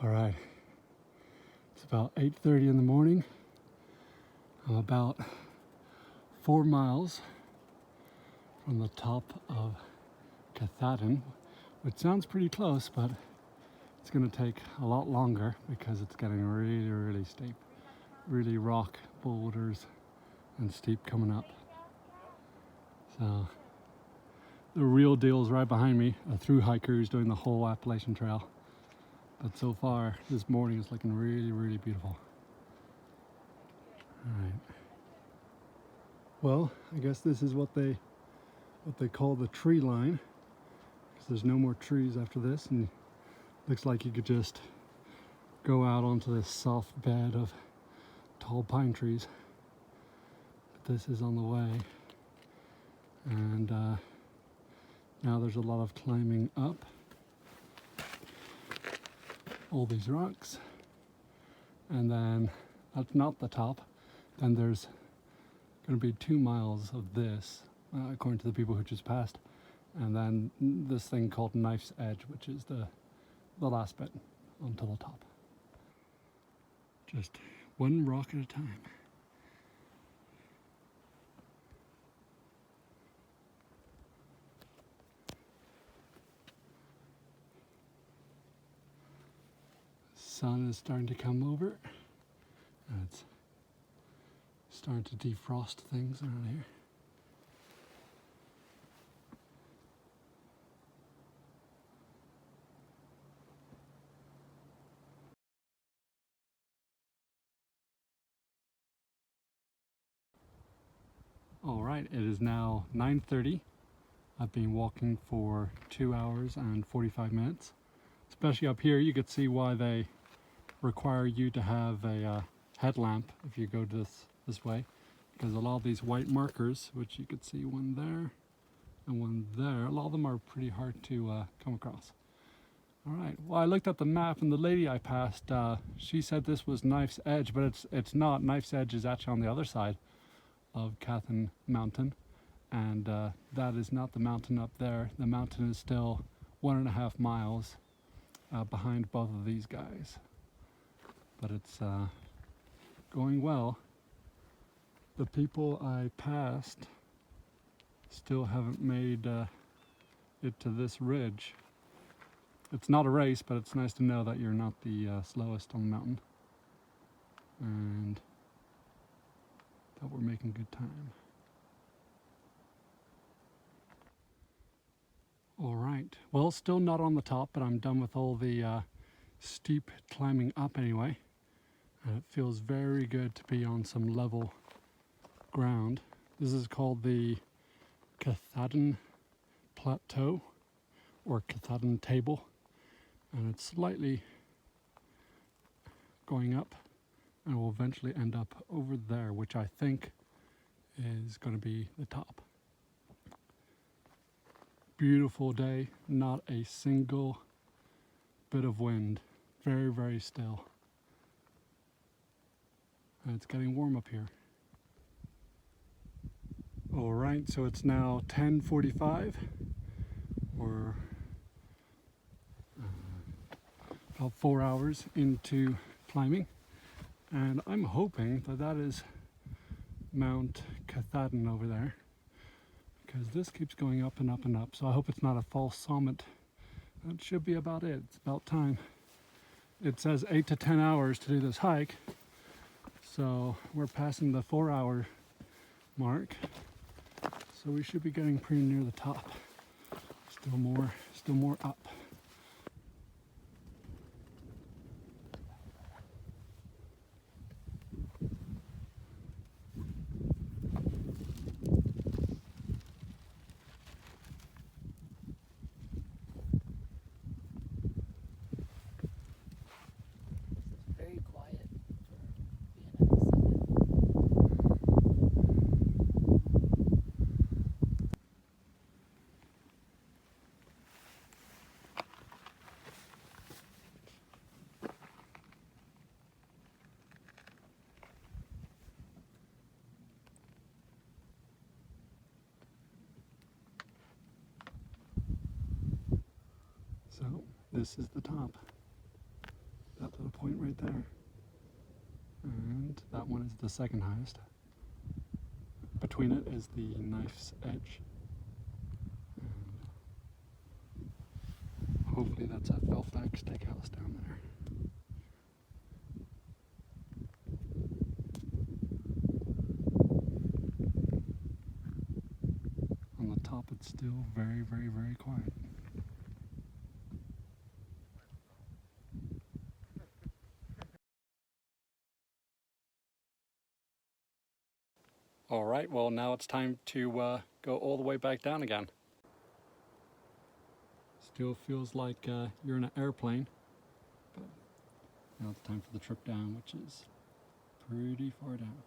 All right, it's about 8:30 in the morning. I'm about 4 miles from the top of Katahdin, which sounds pretty close, but it's gonna take a lot longer because it's getting really, really steep. Really rock boulders and steep coming up. So the real deal is right behind me, a thru hiker who's doing the whole Appalachian Trail. But so far, this morning is looking really, really beautiful. All right. Well, I guess this is what they call the tree line, because there's no more trees after this, and looks like you could just go out onto this soft bed of tall pine trees. But this is on the way, and now there's a lot of climbing up all these rocks, and then that's not the top. Then there's going to be 2 miles of this, according to the people who just passed, and then this thing called Knife's Edge, which is the last bit onto the top. Just one rock at a time. Sun is starting to come over, and it's starting to defrost things around here. All right, it is now 9:30. I've been walking for 2 hours and 45 minutes. Especially up here, you could see why they require you to have a headlamp if you go this way, because a lot of these white markers, which you could see one there and one there, a lot of them are pretty hard to come across. All right, well, I looked at the map, and the lady I passed, she said this was Knife's Edge, but it's not. Knife's Edge is actually on the other side of Katahdin Mountain, and that is not the mountain up there. The mountain is still 1.5 miles behind both of these guys, but it's going well. The people I passed still haven't made it to this ridge. It's not a race, but it's nice to know that you're not the slowest on the mountain, and that we're making good time. All right, well, still not on the top, but I'm done with all the steep climbing up anyway. And it feels very good to be on some level ground. This is called the Katahdin Plateau, or Katahdin Table, and it's slightly going up, and will eventually end up over there, which I think is going to be the top. Beautiful day, not a single bit of wind, very, very still. And it's getting warm up here. All right, so it's now 10:45. We're about 4 hours into climbing, and I'm hoping that is Mount Katahdin over there, because this keeps going up and up and up, so I hope it's not a false summit. That should be about it. It's about time. It says 8 to 10 hours to do this hike, so we're passing the 4-hour mark, so we should be getting pretty near the top. Still more up. Very quiet for being at the summit. So this is the top. that little point right there. And that one is the second highest. Between it is the knife's edge. And hopefully that's a Feltback Steakhouse down there. On the top it's still very, very, very quiet. All right, well now it's time to go all the way back down again. Still feels like you're in an airplane, but now it's time for the trip down, which is pretty far down.